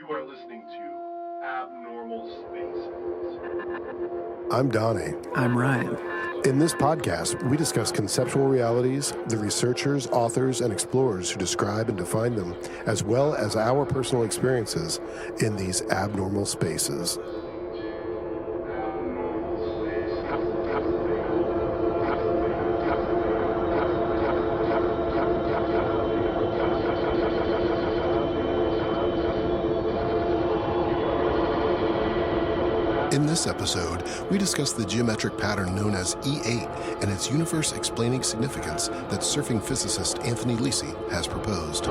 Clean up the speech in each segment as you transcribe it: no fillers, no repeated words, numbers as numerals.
You are listening to Abnormal Spaces. I'm Donnie. I'm Ryan. In this podcast, we discuss conceptual realities, the researchers, authors, and explorers who describe and define them, as well as our personal experiences in these abnormal spaces. In this episode, we discuss the geometric pattern known as E.8 and its universe-explaining significance that surfing physicist Anthony Lissi has proposed.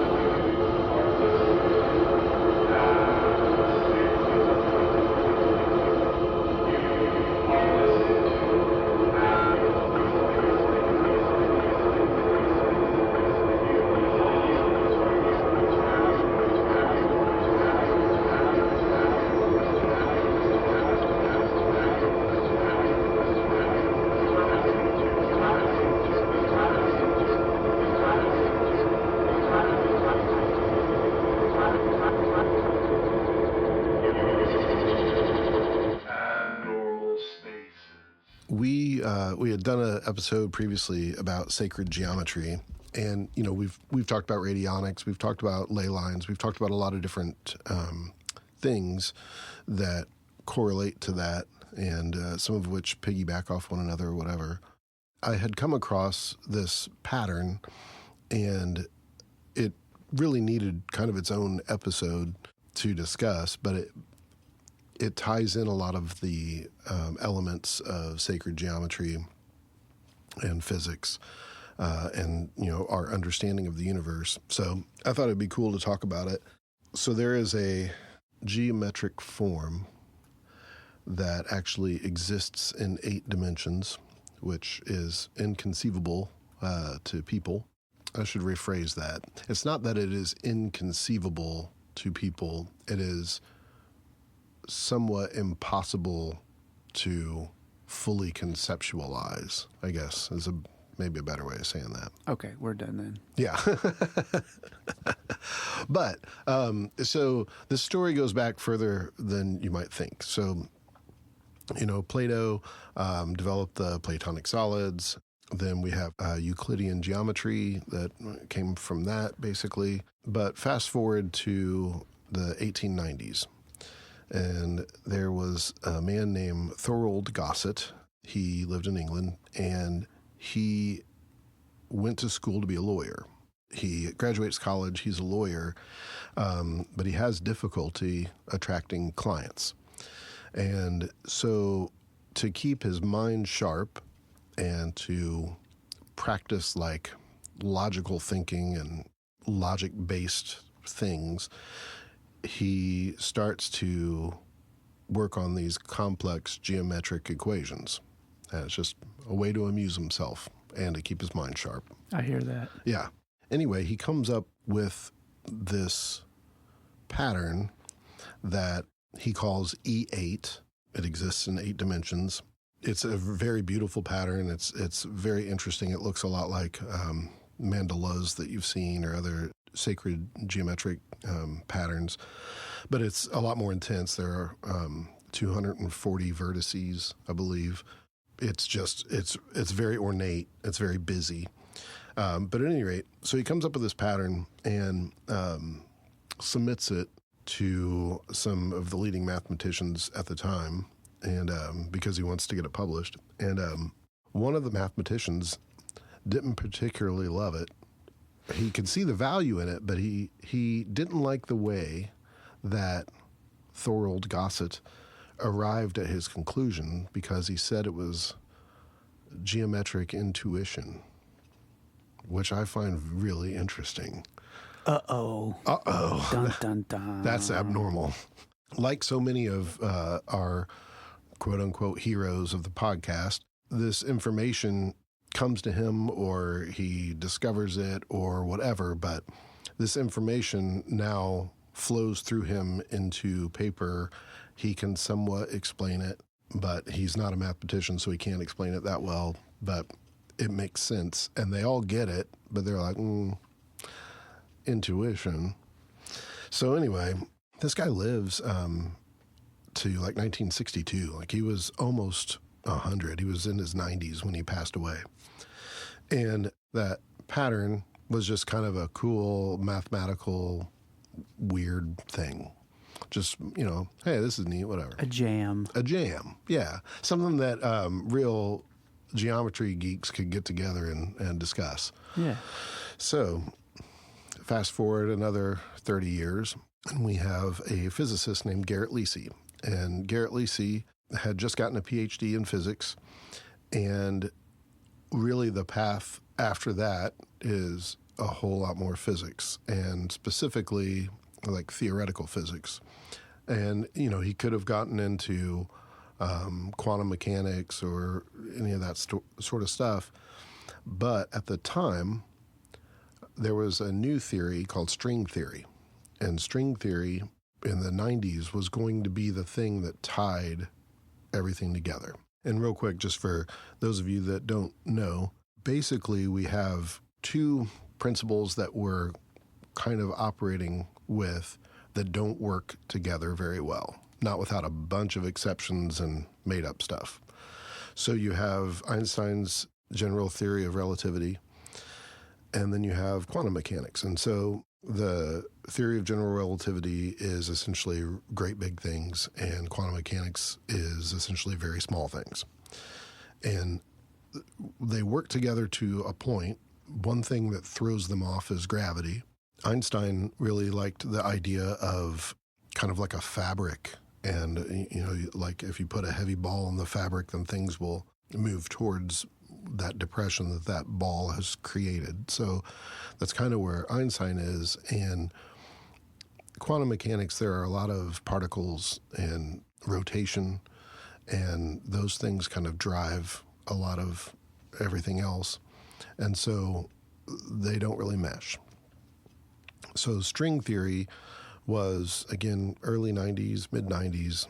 We had done an episode previously about sacred geometry, and we've talked about radionics, we've talked about ley lines, we've talked about a lot of different things that correlate to that, and some of which piggyback off one another or whatever. I had come across this pattern, and it really needed kind of its own episode to discuss, but it ties in a lot of the elements of sacred geometry and physics and our understanding of the universe. So I thought it'd be cool to talk about it. So there is a geometric form that actually exists in 8 dimensions, which is inconceivable to people. I should rephrase that. It's not that it is inconceivable to people. It is somewhat impossible to fully conceptualize, I guess, is maybe a better way of saying that. Okay, we're done then. Yeah. But, so the story goes back further than you might think. So, Plato developed the Platonic solids. Then we have Euclidean geometry that came from that, basically. But fast forward to the 1890s. And there was a man named Thorold Gosset. He lived in England, and he went to school to be a lawyer. He graduates college, he's a lawyer, but he has difficulty attracting clients. And so to keep his mind sharp and to practice like logical thinking and logic-based things, he starts to work on these complex geometric equations. And it's just a way to amuse himself and to keep his mind sharp. I hear that. Yeah. Anyway, he comes up with this pattern that he calls E8. It exists in 8 dimensions. It's a very beautiful pattern. It's very interesting. It looks a lot like mandalas that you've seen or other sacred geometric patterns, but it's a lot more intense. There are 240 vertices, I believe. It's very ornate. It's very busy. But at any rate, so he comes up with this pattern and submits it to some of the leading mathematicians at the time, and because he wants to get it published. And one of the mathematicians didn't particularly love it. He could see the value in it, but he didn't like the way that Thorold Gosset arrived at his conclusion, because he said it was geometric intuition, which I find really interesting. Uh-oh. Uh-oh. Dun, dun, dun. That's abnormal. Like so many of our quote-unquote heroes of the podcast, this information comes to him, or he discovers it, or whatever, but this information now flows through him into paper. He can somewhat explain it, but he's not a mathematician, so he can't explain it that well, but it makes sense. And they all get it, but they're like, intuition. So anyway, This guy lives to like 1962. Like he was almost 100. He was in his 90s when he passed away. And that pattern was just kind of a cool mathematical weird thing. Just, hey, this is neat, whatever. A jam. A jam, yeah. Something that real geometry geeks could get together and discuss. Yeah. So, fast forward another 30 years, and we have a physicist named Garrett Lissi. And Garrett Lissi had just gotten a PhD in physics, and really the path after that is a whole lot more physics, and specifically like theoretical physics. And, he could have gotten into quantum mechanics or any of that sort of stuff. But at the time, there was a new theory called string theory. And string theory in the 90s was going to be the thing that tied everything together. And real quick, just for those of you that don't know, basically we have two principles that we're kind of operating with that don't work together very well, not without a bunch of exceptions and made up stuff. So you have Einstein's general theory of relativity, and then you have quantum mechanics. And so the theory of general relativity is essentially great big things, and quantum mechanics is essentially very small things. And they work together to a point. One thing that throws them off is gravity. Einstein really liked the idea of kind of like a fabric. And, like if you put a heavy ball in the fabric, then things will move towards that depression that ball has created. So that's kind of where Einstein is. And quantum mechanics, there are a lot of particles and rotation, and those things kind of drive a lot of everything else. And so they don't really mesh. So string theory was, again, early 90s, mid 90s.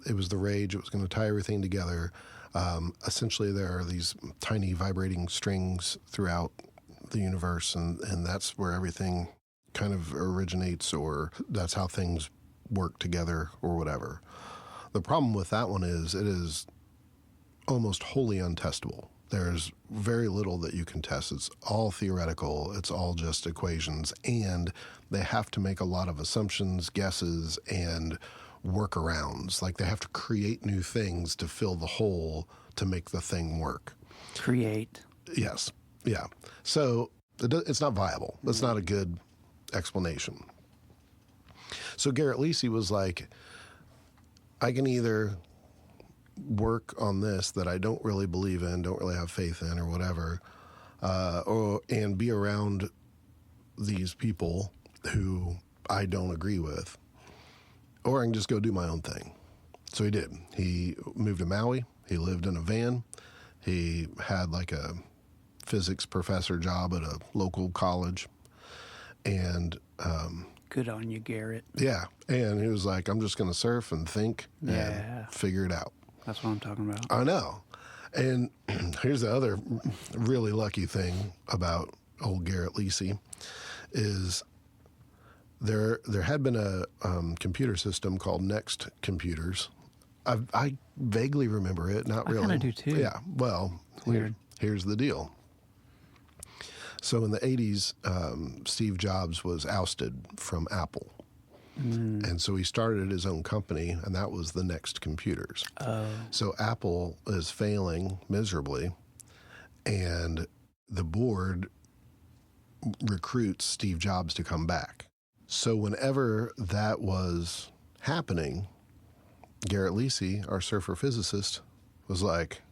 It was the rage. It was going to tie everything together. Essentially, there are these tiny vibrating strings throughout the universe, and that's where everything kind of originates, or that's how things work together or whatever. The problem with that one is it is almost wholly untestable. There's very little that you can test. It's all theoretical. It's all just equations. And they have to make a lot of assumptions, guesses, and workarounds. Like they have to create new things to fill the hole to make the thing work. Create. Yes. Yeah. So it's not viable. That's not a good explanation. So Garrett Lissi was like, I can either work on this that I don't really believe in, don't really have faith in, or whatever, and be around these people who I don't agree with, or I can just go do my own thing. So he did. He moved to Maui. He lived in a van. He had like a physics professor job at a local college, and Good on you, Garrett. yeah, and he was like, I'm just going to surf and think and figure it out. That's what I'm talking about. I know. And here's the other really lucky thing about old Garrett Lissi is there had been a computer system called Next Computers. I vaguely remember it, not really. I kind of do too. Yeah, well, Weird. Here's the deal. So in the 80s, Steve Jobs was ousted from Apple. And so he started his own company, and that was the Next Computers. So Apple is failing miserably, and the board recruits Steve Jobs to come back. So whenever that was happening, Garrett Lissi, our surfer physicist, was like,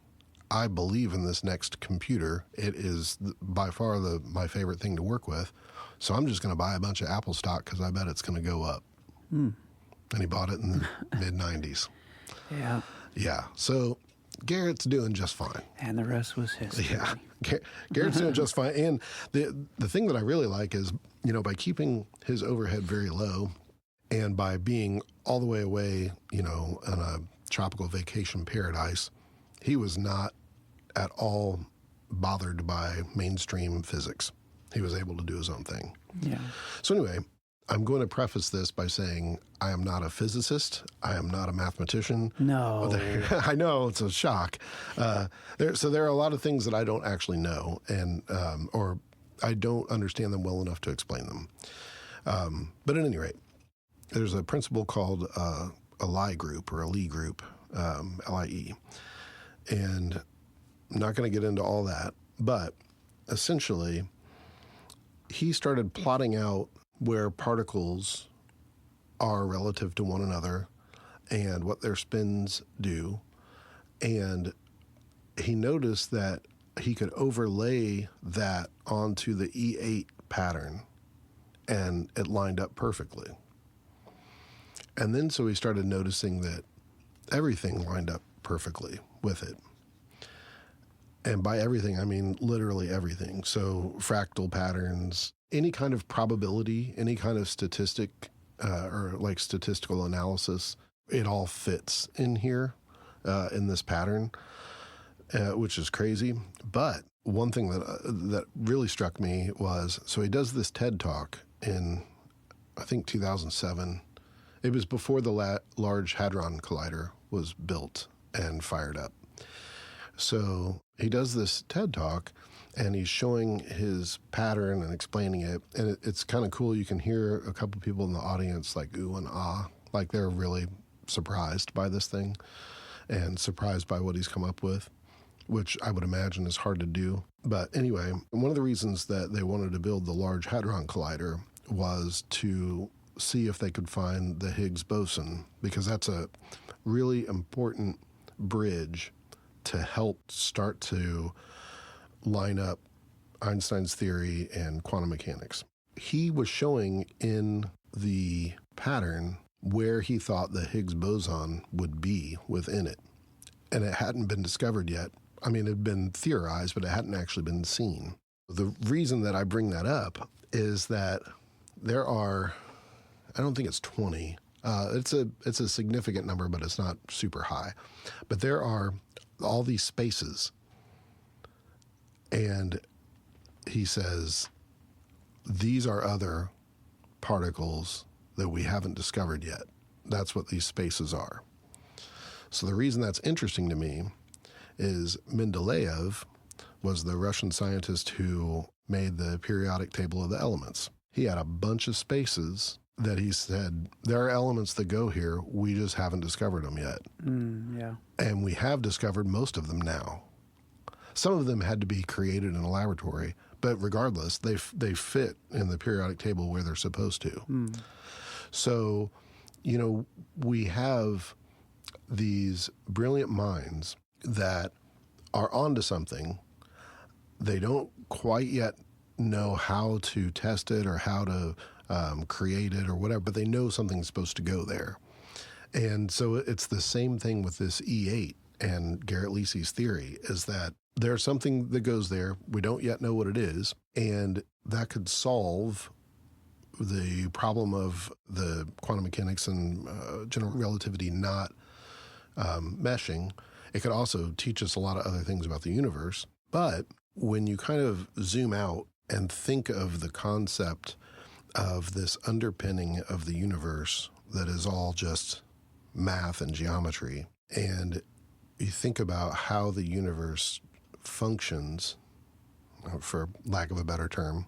I believe in this Next Computer. It is by far my favorite thing to work with. So I'm just going to buy a bunch of Apple stock because I bet it's going to go up. And he bought it in the mid-90s. Yeah. Yeah. So Garrett's doing just fine. And the rest was history. Yeah. Garrett's doing just fine. And the thing that I really like is, by keeping his overhead very low and by being all the way away, in a tropical vacation paradise, he was not at all bothered by mainstream physics. He was able to do his own thing. Yeah. So anyway, I'm going to preface this by saying I am not a physicist. I am not a mathematician. No. I know, it's a shock. So there are a lot of things that I don't actually know, and or I don't understand them well enough to explain them. But at any rate, there's a principle called a Lie group or a Lie group, LIE. And I'm not going to get into all that, but essentially, he started plotting out where particles are relative to one another and what their spins do. And he noticed that he could overlay that onto the E.8 pattern, and it lined up perfectly. And then so he started noticing that everything lined up perfectly with it. And by everything, I mean literally everything. So fractal patterns, any kind of probability, any kind of statistic or like statistical analysis, it all fits in here in this pattern, which is crazy. But one thing that really struck me was, so he does this TED Talk in, I think, 2007. It was before the Large Hadron Collider was built and fired up. So he does this TED Talk, and he's showing his pattern and explaining it. And it's kind of cool. You can hear a couple people in the audience like ooh and ah, like they're really surprised by this thing and surprised by what he's come up with, which I would imagine is hard to do. But anyway, one of the reasons that they wanted to build the Large Hadron Collider was to see if they could find the Higgs boson, because that's a really important bridge to help start to line up Einstein's theory and quantum mechanics. He was showing in the pattern where he thought the Higgs boson would be within it. And it hadn't been discovered yet. I mean, it had been theorized, but it hadn't actually been seen. The reason that I bring that up is that there are, I don't think it's 20. It's a significant number, but it's not super high. But there are all these spaces. And he says, these are other particles that we haven't discovered yet. That's what these spaces are. So the reason that's interesting to me is Mendeleev was the Russian scientist who made the periodic table of the elements. He had a bunch of spaces that he said, there are elements that go here, we just haven't discovered them yet. Yeah. And we have discovered most of them now. Some of them had to be created in a laboratory, but regardless, they fit in the periodic table where they're supposed to. So, you know, we have these brilliant minds that are onto something. They don't quite yet know how to test it or how to create it or whatever, but they know something's supposed to go there. And so it's the same thing with this E8 and Garrett Lissi's theory, is that there's something that goes there. We don't yet know what it is, and that could solve the problem of the quantum mechanics and general relativity not meshing. It could also teach us a lot of other things about the universe. But when you kind of zoom out and think of the concept of this underpinning of the universe that is all just math and geometry, and you think about how the universe functions, for lack of a better term,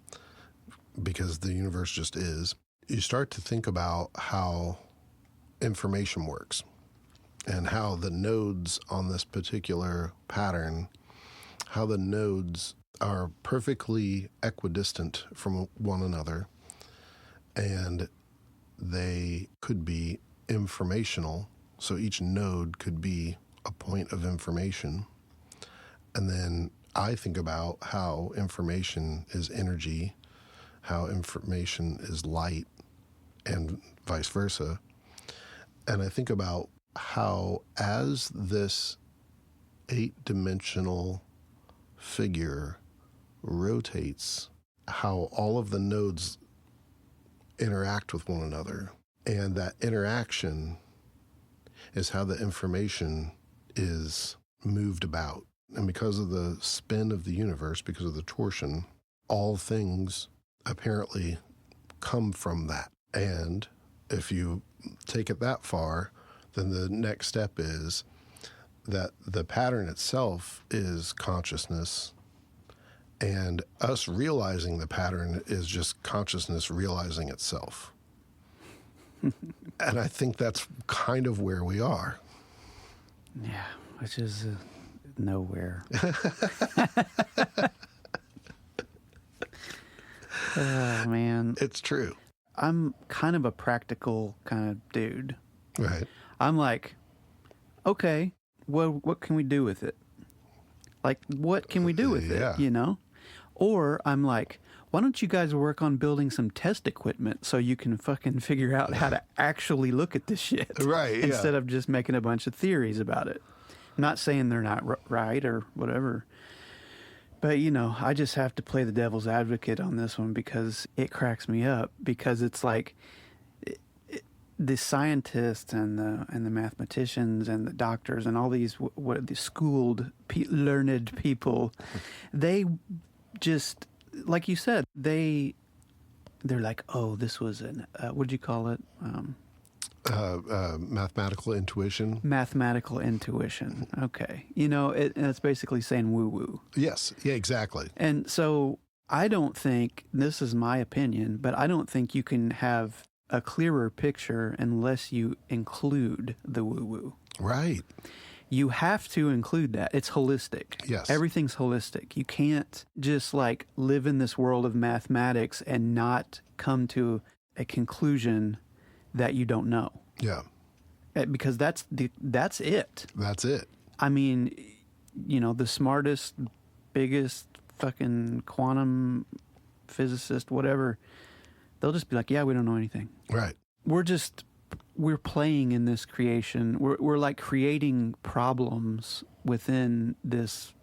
because the universe just is, you start to think about how information works and how the nodes on this particular pattern, how the nodes are perfectly equidistant from one another, and they could be informational. So each node could be a point of information. And then I think about how information is energy, how information is light, and vice versa. And I think about how, as this 8-dimensional figure rotates, how all of the nodes interact with one another. And that interaction is how the information is moved about. And because of the spin of the universe, because of the torsion, all things apparently come from that. And if you take it that far, then the next step is that the pattern itself is consciousness, and us realizing the pattern is just consciousness realizing itself. And I think that's kind of where we are. Yeah, which is nowhere. Oh, man. It's true. I'm kind of a practical kind of dude. Right. I'm like, okay, what can we do with it? Like, what can we do with Yeah. it, you know? Or I'm like, why don't you guys work on building some test equipment so you can fucking figure out how to actually look at this shit? Right, yeah. Instead of just making a bunch of theories about it. I'm not saying they're not right or whatever. But, you know, I just have to play the devil's advocate on this one because it cracks me up. Because it's like the scientists and the mathematicians and the doctors and all these the schooled, learned people, they just, like you said, they're like, oh, this was an what'd you call it? Mathematical intuition. Mathematical intuition. Okay, you know, it's basically saying woo woo. Yes. Yeah. Exactly. And so I don't think, this is my opinion, but I don't think you can have a clearer picture unless you include the woo woo. Right. You have to include that. It's holistic. Yes. Everything's holistic. You can't just like live in this world of mathematics and not come to a conclusion that you don't know. Yeah. Because that's it. That's it. I mean, you know, the smartest, biggest fucking quantum physicist, whatever, they'll just be like, yeah, we don't know anything. Right. We're playing in this creation. We're like creating problems within this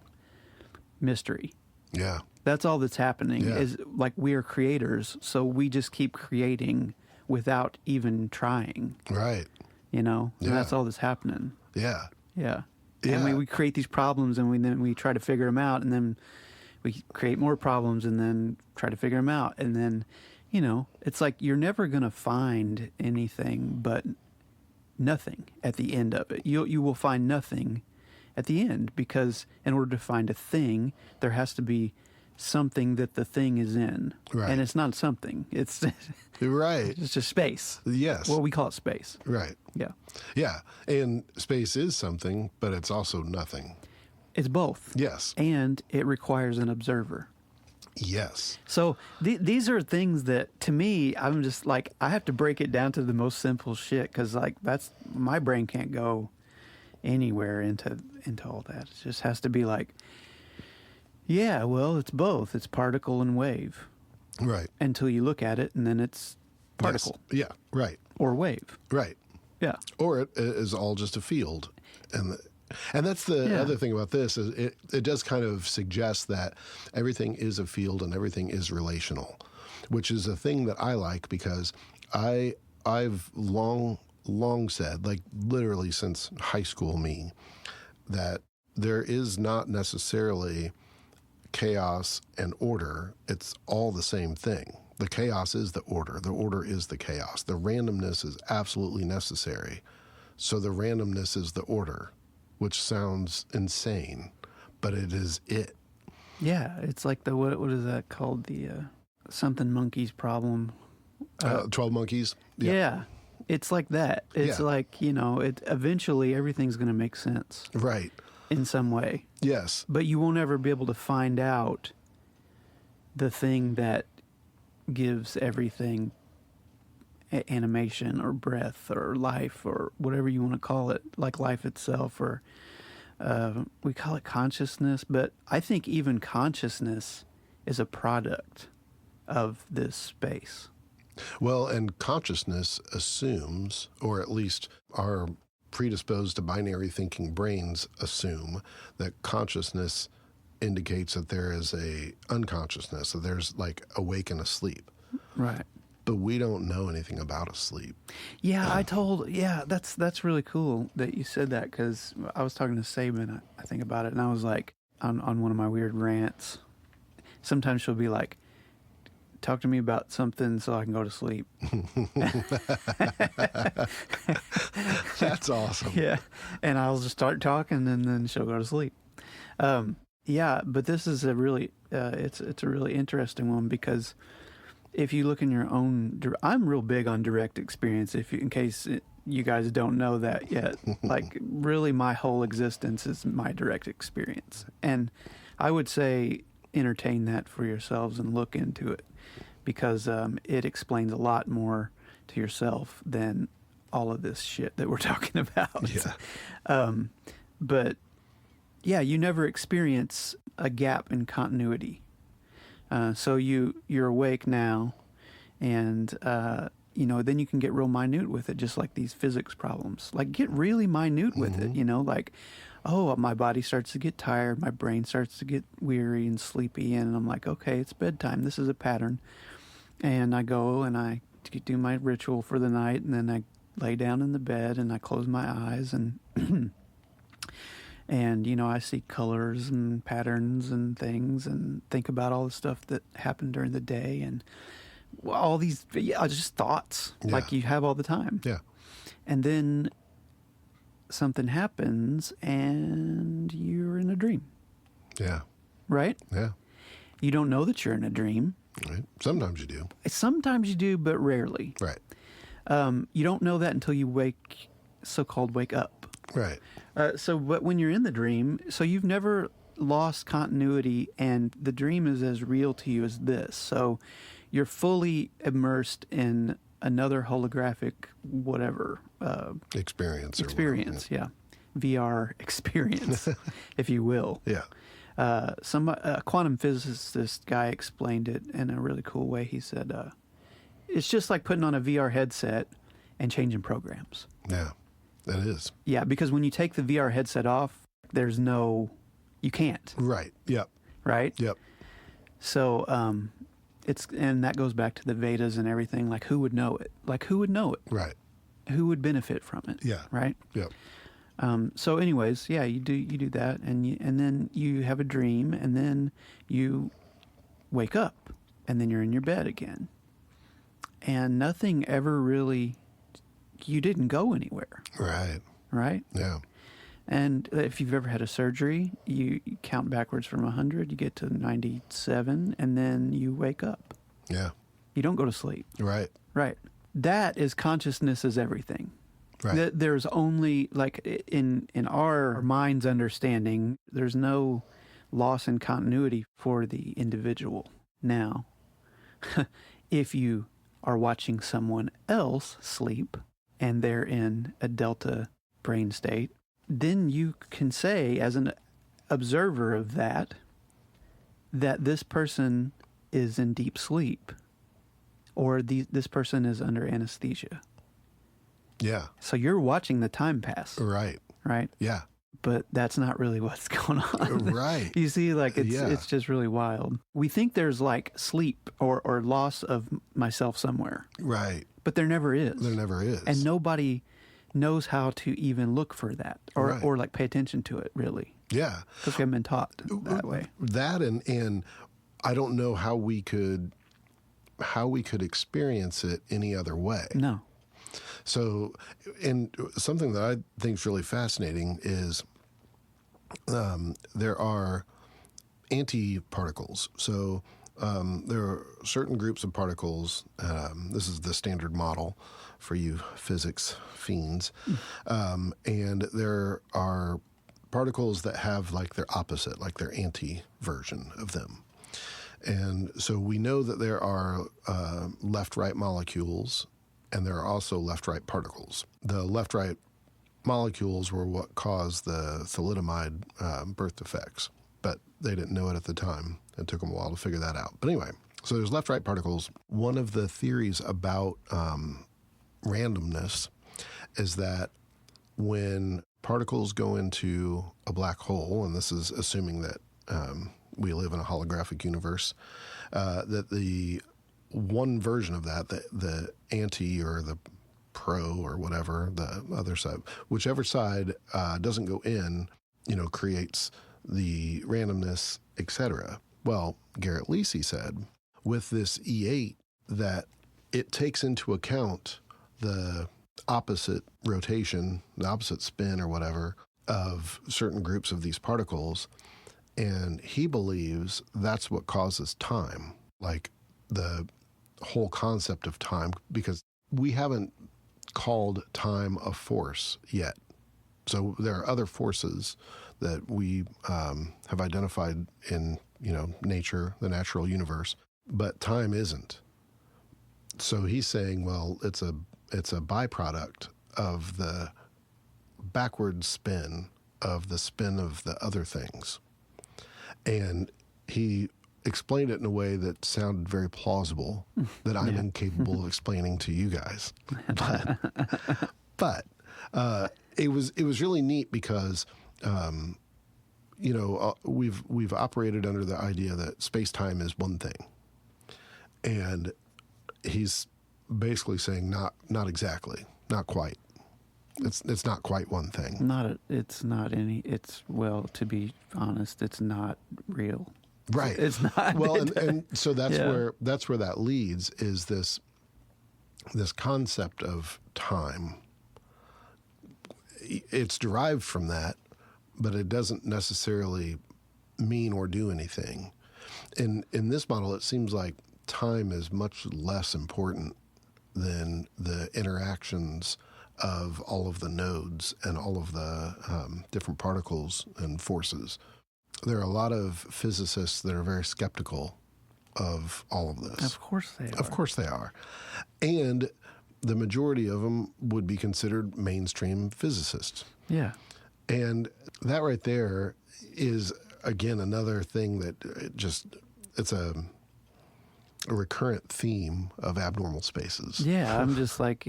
mystery. Yeah. That's all that's happening. Yeah. Is like we are creators, so we just keep creating without even trying. Right. You know, and Yeah. that's all that's happening. Yeah. Yeah. Yeah. And we create these problems, and then we try to figure them out, and then we create more problems, and then try to figure them out, and then, you know, it's like you're never gonna find anything but nothing at the end of it. You will find nothing at the end, because in order to find a thing, there has to be something that the thing is in. Right. And it's not something. It's Right. it's just space. Yes. Well, we call it space. Right. Yeah. Yeah. And space is something, but it's also nothing. It's both. Yes. And it requires an observer. Yes. So these are things that, to me, I'm just like, I have to break it down to the most simple shit, because like that's, my brain can't go anywhere into all that. It just has to be like, yeah, well, it's both. It's particle and wave Right. until you look at it, and then it's particle Yes. Yeah. Right. or wave. Right. Yeah. Or it is all just a field. And that's the Yeah. other thing about this is it does kind of suggest that everything is a field and everything is relational, which is a thing that I like, because I've long said, like literally since high school me, that there is not necessarily chaos and order. It's all the same thing. The chaos is the order. The order is the chaos. The randomness is absolutely necessary. So the randomness is the order, which sounds insane, but it is it. Yeah. It's like the, what is that called? The something monkeys problem. 12 Monkeys? Yeah. It's like that. It's Yeah. like, you know, eventually everything's going to make sense Right. in some way. Yes. But you won't ever be able to find out the thing that gives everything animation or breath or life or whatever you want to call it, like life itself, or we call it consciousness. But I think even consciousness is a product of this space. Well, and consciousness assumes, or at least our predisposed to binary thinking brains assume, that consciousness indicates that there is a unconsciousness, that there's like awake and asleep. Right. But we don't know anything about asleep. Yeah, that's really cool that you said that, because I was talking to Saban, I think, about it, and I was like, on one of my weird rants, sometimes she'll be like, talk to me about something so I can go to sleep. That's awesome. Yeah. And I'll just start talking and then she'll go to sleep. Yeah, but this is a really, it's a really interesting one because if you look in your own, I'm real big on direct experience. In case you guys don't know that yet, like really my whole existence is my direct experience. And I would say entertain that for yourselves and look into it because it explains a lot more to yourself than all of this shit that we're talking about. Yeah. But yeah, you never experience a gap in continuity. So you're awake now, and then you can get real minute with it, just like these physics problems. Like get really minute with it. Like, oh, my body starts to get tired, my brain starts to get weary and sleepy, and I'm like, okay, it's bedtime. This is a pattern, and I go and I do my ritual for the night, and then I lay down in the bed and I close my eyes and. And, I see colors and patterns and things and think about all the stuff that happened during the day and all these, just thoughts like you have all the time. Yeah. And then something happens and you're in a dream. Yeah. Right? Yeah. You don't know that you're in a dream. Right. Sometimes you do. Sometimes you do, but rarely. Right. You don't know that until you so-called wake up. Right. But when you're in the dream, so you've never lost continuity, and the dream is as real to you as this. So you're fully immersed in another holographic, whatever Experience. Yeah, VR experience, if you will. Yeah. A quantum physicist guy explained it in a really cool way. He said, "It's just like putting on a VR headset and changing programs." Yeah. That is. Yeah, because when you take the VR headset off, you can't. Right. Yep. Right? Yep. So, and that goes back to the Vedas and everything. Like, who would know it? Right. Who would benefit from it? Yeah. Right? Yep. So anyways, yeah, you do that, and then you have a dream, and then you wake up, and then you're in your bed again. And nothing ever really, you didn't go anywhere. Right. Right? Yeah. And if you've ever had a surgery, you count backwards from 100, you get to 97, and then you wake up. Yeah. You don't go to sleep. Right. Right. That is consciousness is everything. Right. There's only, like, in our mind's understanding, there's no loss in continuity for the individual. Now, if you are watching someone else sleep and they're in a delta brain state, then you can say, as an observer of that this person is in deep sleep, or this person is under anesthesia. Yeah. So you're watching the time pass. Right. Right? Yeah. But that's not really what's going on. Right. You see, like, it's just really wild. We think there's, like, sleep or loss of myself somewhere. Right. But there never is. There never is. And nobody knows how to even look for that or like, pay attention to it, really. Yeah. Because we haven't been taught that way. That and I don't know how we could experience it any other way. No. So, and something that I think is really fascinating is there are anti-particles. So there are certain groups of particles. This is the standard model for you physics fiends. And there are particles that have, like, their opposite, like their anti-version of them. And so we know that there are left-right molecules, and there are also left-right particles. The left-right molecules were what caused the thalidomide birth defects, but they didn't know it at the time. It took them a while to figure that out. But anyway, so there's left-right particles. One of the theories about randomness is that when particles go into a black hole, and this is assuming that we live in a holographic universe, that the one version of that, the anti or the pro or whatever, the other side, whichever side doesn't go in, creates the randomness, etc. Well, Garrett Lissi said, with this E8 that it takes into account the opposite rotation, the opposite spin or whatever of certain groups of these particles. And he believes that's what causes time, like the whole concept of time, because we haven't called time a force yet. So there are other forces that we have identified in, nature, the natural universe, but time isn't. So he's saying, well, it's a byproduct of the backward spin of the other things. And he explained it in a way that sounded very plausible that I'm incapable of explaining to you guys. But it was really neat because we've operated under the idea that space-time is one thing, and he's basically saying not exactly, not quite. It's not quite one thing. To be honest, it's not real. Right. It's not. Well, and so that's where that leads, is this concept of time. It's derived from that, but it doesn't necessarily mean or do anything. In this model, it seems like time is much less important than the interactions of all of the nodes and all of the different particles and forces. There are a lot of physicists that are very skeptical of all of this. Of course they are. Of course they are. And the majority of them would be considered mainstream physicists. Yeah. And that right there is, again, another thing that it's a recurrent theme of abnormal spaces. Yeah, I'm just like,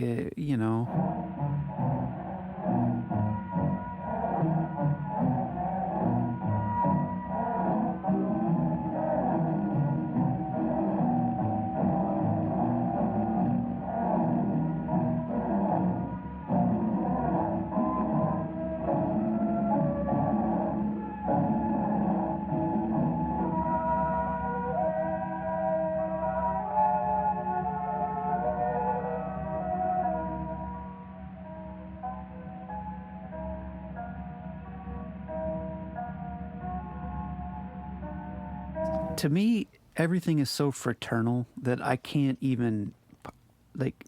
to me, everything is so fraternal that I can't even,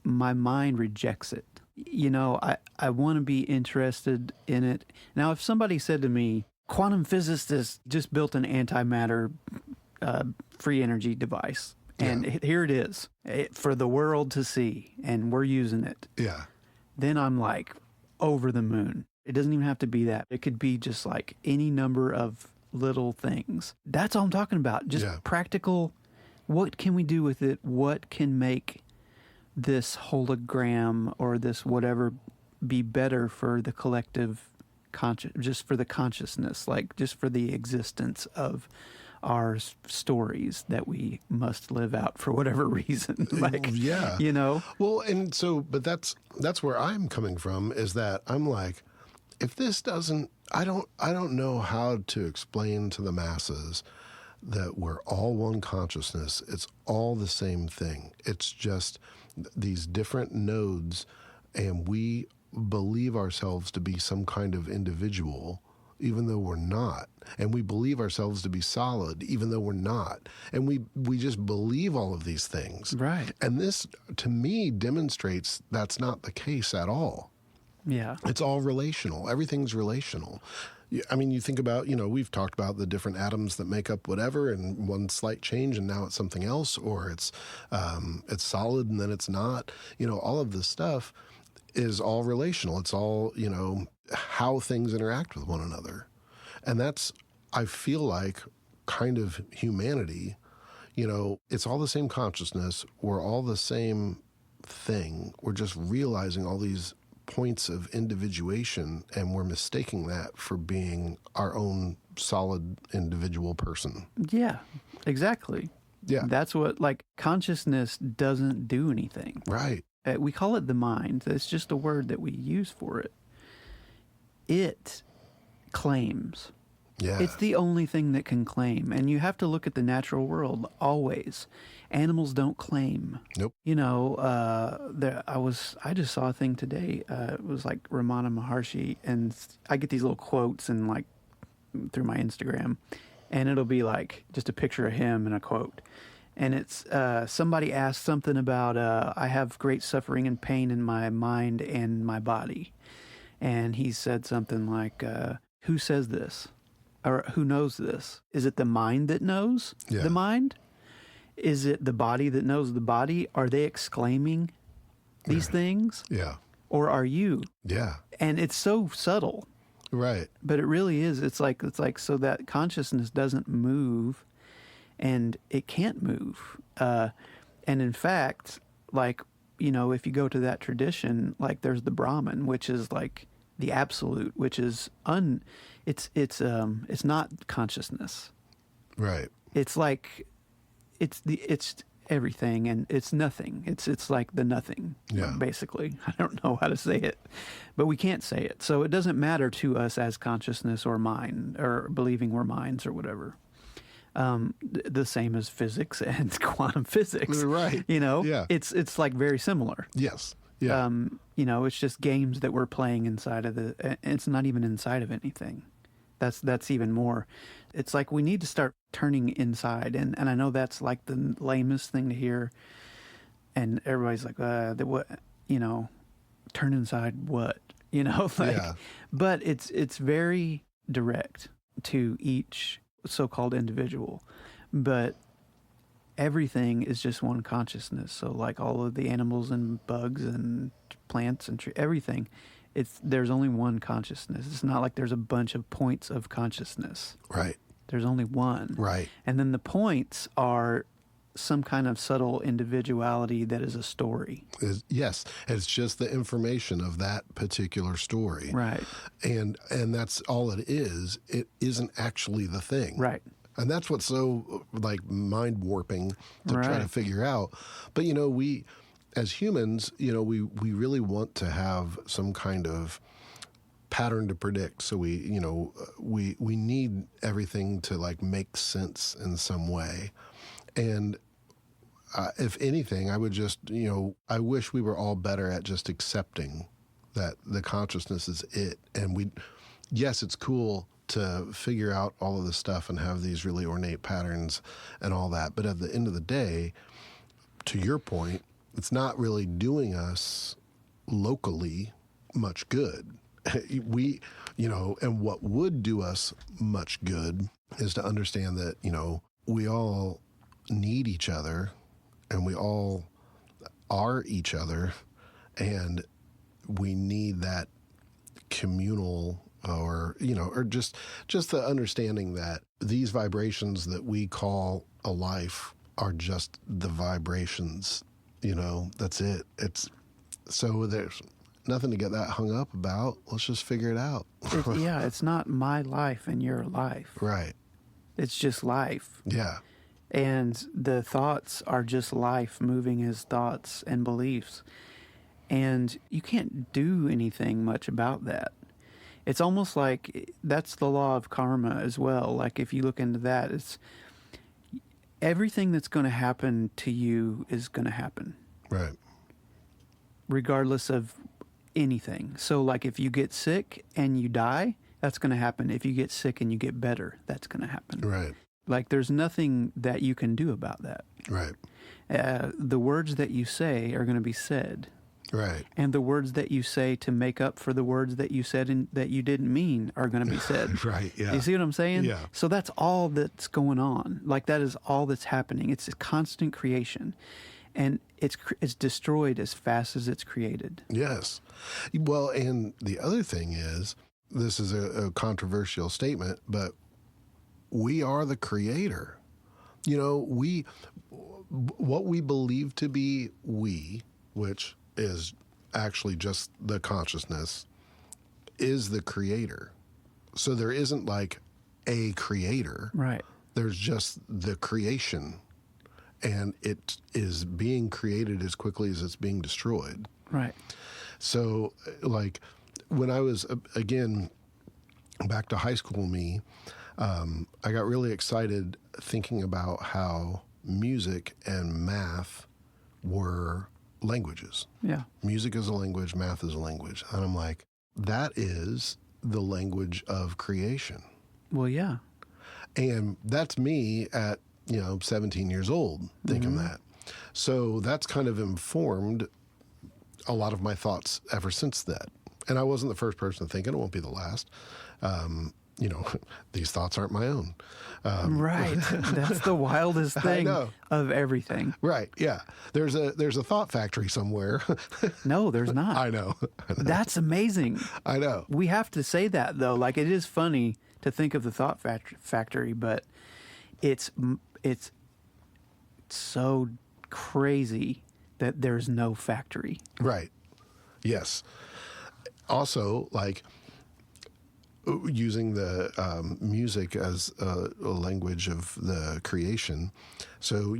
my mind rejects it. I want to be interested in it. Now, if somebody said to me, quantum physicists just built an antimatter free energy device, and here it is for the world to see, and we're using it. Yeah. Then I'm like, over the moon. It doesn't even have to be that. It could be just like any number of little things. That's all I'm talking about. Just practical. What can we do with it? What can make this hologram or this whatever be better for the collective just for the consciousness, like just for the existence of our stories that we must live out for whatever reason. Well, and so, but that's where I'm coming from, is that I'm like, if this doesn't, I don't know how to explain to the masses that we're all one consciousness. It's all the same thing. It's just these different nodes, and we believe ourselves to be some kind of individual, even though we're not. And we believe ourselves to be solid, even though we're not. And we just believe all of these things. Right. And this, to me, demonstrates that's not the case at all. Yeah. It's all relational. Everything's relational. I mean, you think about, we've talked about the different atoms that make up whatever, and one slight change and now it's something else, or it's solid and then it's not. All of this stuff is all relational. It's all, how things interact with one another. And that's, I feel like, kind of humanity. It's all the same consciousness. We're all the same thing. We're just realizing all these points of individuation, and we're mistaking that for being our own solid individual person. Yeah, exactly. Yeah. That's what, consciousness doesn't do anything. Right. We call it the mind. It's just a word that we use for it. It claims. Yeah. It's the only thing that can claim. And you have to look at the natural world always. Animals don't claim. Nope. You know, I just saw a thing today. It was like Ramana Maharshi, and I get these little quotes and like through my Instagram, and it'll be like just a picture of him and a quote. And it's somebody asked something about I have great suffering and pain in my mind and my body. And he said something like, who says this? Or who knows this? Is it the mind that knows the mind? Is it the body that knows the body? Are they exclaiming these things? Yeah. Or are you? Yeah. And it's so subtle. Right. But it really is. It's like so that consciousness doesn't move, and it can't move. And in fact, like, you know, if you go to that tradition, like there's the Brahman, which is like the absolute, which is it's not consciousness. Right. It's like it's everything and it's nothing. It's like the nothing. Yeah. Basically. I don't know how to say it, but we can't say it. So it doesn't matter to us as consciousness or mind or believing we're minds or whatever. The same as physics and quantum physics. Right. You know, Yeah. It's like very similar. Yes. Yeah. You know, it's just games that we're playing inside of it's not even inside of anything. That's even more. It's like we need to start turning inside. And I know that's like the lamest thing to hear. And everybody's like, what, you know, turn inside what, you know, like, Yeah. but it's very direct to each so-called individual, but everything is just one consciousness. So like all of the animals and bugs and plants and everything, there's only one consciousness. It's not like there's a bunch of points of consciousness. Right. There's only one. Right. And then the points are some kind of subtle individuality that is a story. Yes. It's just the information of that particular story. Right. And that's all it is. It isn't actually the thing. Right. And that's what's so like mind warping to try Right. to figure out. But, you know, we as humans, you know, we really want to have some kind of pattern to predict. So we, you know, we need everything to like make sense in some way. And if anything, I would just, you know, I wish we were all better at just accepting that the consciousness is it. And yes, it's cool to figure out all of this stuff and have these really ornate patterns and all that. But at the end of the day, to your point, it's not really doing us locally much good. We, you know, and what would do us much good is to understand that, you know, we all need each other and we all are each other, and we need that communal or, you know, or just the understanding that these vibrations that we call a life are just the vibrations, you know, that's it. So there's nothing to get that hung up about. Let's just figure it out. Yeah, it's not my life and your life. Right. It's just life. Yeah. And the thoughts are just life moving as thoughts and beliefs. And you can't do anything much about that. It's almost like that's the law of karma as well. Like if you look into that, it's everything that's going to happen to you is going to happen. Right. Regardless of anything. So like if you get sick and you die, that's going to happen. If you get sick and you get better, that's going to happen. Right. Like there's nothing that you can do about that. Right. The words that you say are going to be said. Right. And the words that you say to make up for the words that you said and that you didn't mean are going to be said. Right. Yeah. You see what I'm saying? Yeah. So that's all that's going on. Like that is all that's happening. It's a constant creation. And it's destroyed as fast as it's created. Yes. Well, and the other thing is, this is a controversial statement, but we are the creator. You know, what we believe to be we, which is actually just the consciousness, is the creator. So there isn't like a creator. Right. There's just the creation. And it is being created as quickly as it's being destroyed. Right. So, like, when I was, again, back to high school me, I got really excited thinking about how music and math were languages. Yeah. Music is a language, math is a language. And I'm like, that is the language of creation. Well, yeah. And that's me at, 17 years old thinking that. So that's kind of informed a lot of my thoughts ever since that. And I wasn't the first person to think it. It won't be the last. These thoughts aren't my own. Right. That's the wildest thing of everything. Right. Yeah. There's a thought factory somewhere. No, there's not. I know. That's amazing. I know. We have to say that, though. Like, it is funny to think of the thought factory, but it's so crazy that there's no factory. Right. Yes. Also, like, using the music as a language of the creation. So,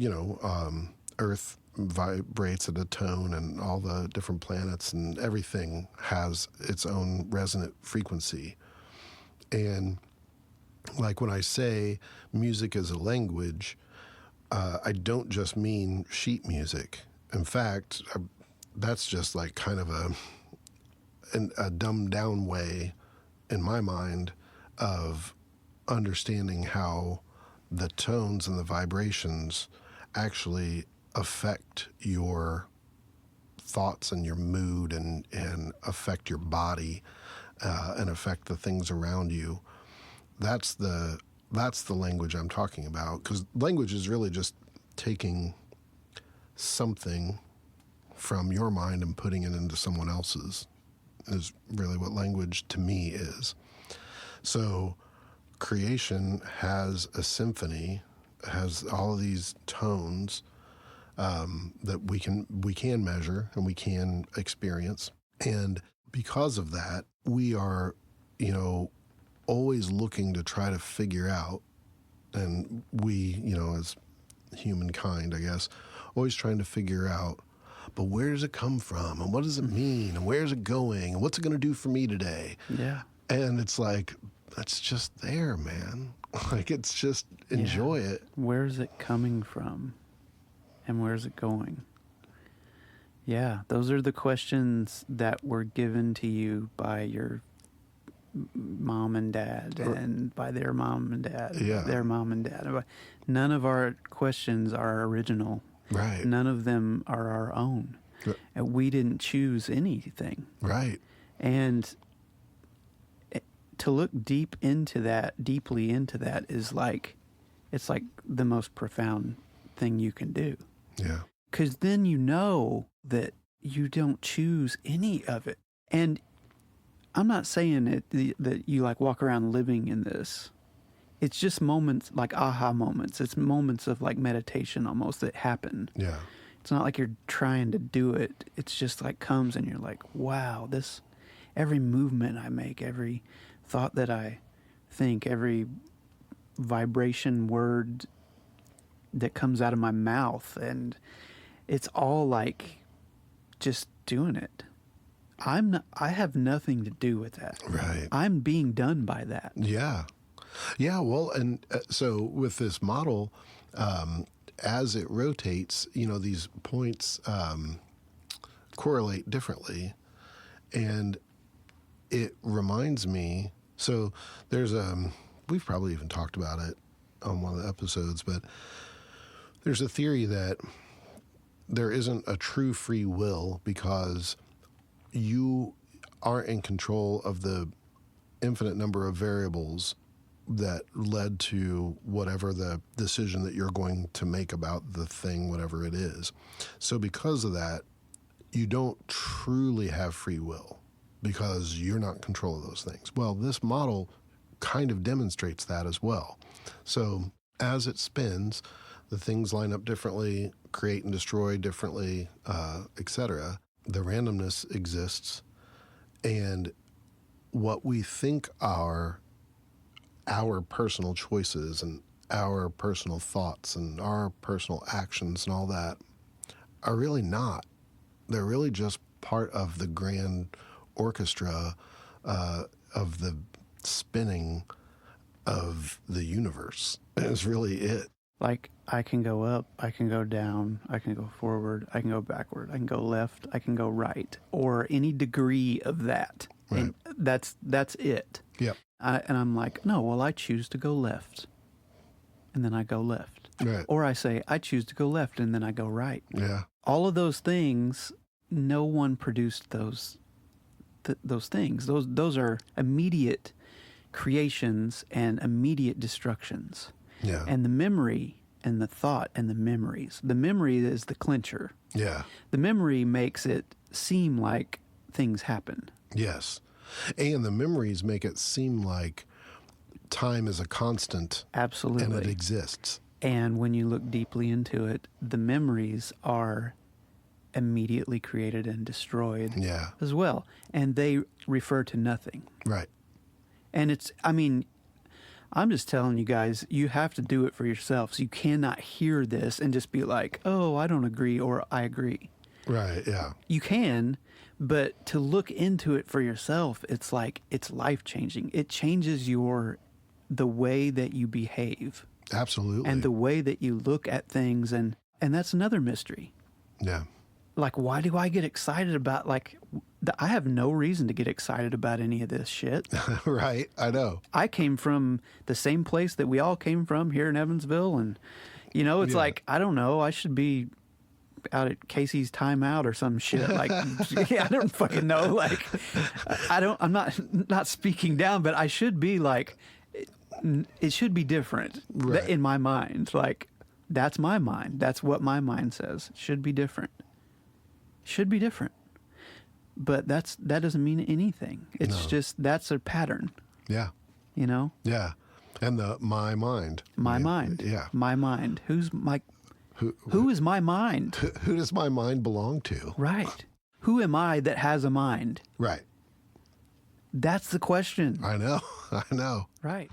Earth vibrates at a tone, and all the different planets and everything has its own resonant frequency. And like when I say music is a language, I don't just mean sheet music. In fact, that's just like kind of a dumbed down way in my mind of understanding how the tones and the vibrations actually affect your thoughts and your mood and affect your body and affect the things around you. That's the language I'm talking about, because language is really just taking something from your mind and putting it into someone else's, is really what language to me is. So creation has a symphony, has all of these tones that we can measure and we can experience. And because of that, we are, always looking to try to figure out, and we, as humankind, I guess, always trying to figure out, but where does it come from? And what does it mean? And where's it going? And what's it going to do for me today? Yeah. And it's like, that's just there, man. Like, it's just, enjoy it. Where's it coming from? And where's it going? Yeah, those are the questions that were given to you by your mom and dad, and by their mom and dad, their mom and dad. None of our questions are original. Right. None of them are our own. And we didn't choose anything. Right. And to look deeply into that is like, it's like the most profound thing you can do. Yeah. Because then you know that you don't choose any of it. And I'm not saying that you like walk around living in this. It's just moments, like aha moments. It's moments of like meditation almost that happen. Yeah. It's not like you're trying to do it. It's just like comes and you're like, wow, every movement I make, every thought that I think, every vibration word that comes out of my mouth, and it's all like just doing it. I have nothing to do with that. Right. I'm being done by that. Yeah. Yeah. Well, and so with this model, as it rotates, these points correlate differently. And it reminds me, so there's we've probably even talked about it on one of the episodes, but there's a theory that there isn't a true free will because you aren't in control of the infinite number of variables that led to whatever the decision that you're going to make about the thing, whatever it is. So because of that, you don't truly have free will because you're not in control of those things. Well, this model kind of demonstrates that as well. So as it spins, the things line up differently, create and destroy differently, etc. The randomness exists, and what we think are our personal choices and our personal thoughts and our personal actions and all that are really not. They're really just part of the grand orchestra of the spinning of the universe. Is really it. Like, I can go up, I can go down, I can go forward, I can go backward, I can go left, I can go right, or any degree of that. Right. And that's it. Yep. And I'm like, no, well, I choose to go left. And then I go left. Right. Or I say, I choose to go left, and then I go right. Yeah. All of those things, no one produced those things. Those are immediate creations and immediate destructions. Yeah. And the memory and the thought and the memories. The memory is the clincher. Yeah. The memory makes it seem like things happen. Yes. And the memories make it seem like time is a constant. Absolutely. And it exists. And when you look deeply into it, the memories are immediately created and destroyed Yeah. as well. And they refer to nothing. Right. And I'm just telling you guys, you have to do it for yourselves. You cannot hear this and just be like, oh, I don't agree, or I agree. Right. Yeah. You can, but to look into it for yourself, it's like, it's life-changing. It changes the way that you behave. Absolutely. And the way that you look at things. And that's another mystery. Yeah. Like, why do I get excited about, I have no reason to get excited about any of this shit. Right. I know. I came from the same place that we all came from here in Evansville. And, it's like, I don't know, I should be out at Casey's timeout or some shit. Like, yeah, I don't fucking know. Like, I'm not speaking down, but I should be like, it should be different in my mind. Like, that's my mind. That's what my mind says. It should be different. Should be different. But that doesn't mean anything. It's just, that's a pattern. Yeah. Yeah. And my mind. My mind. Yeah. My mind. Who is my mind? Who does my mind belong to? Right. Who am I that has a mind? Right. That's the question. I know. I know. Right.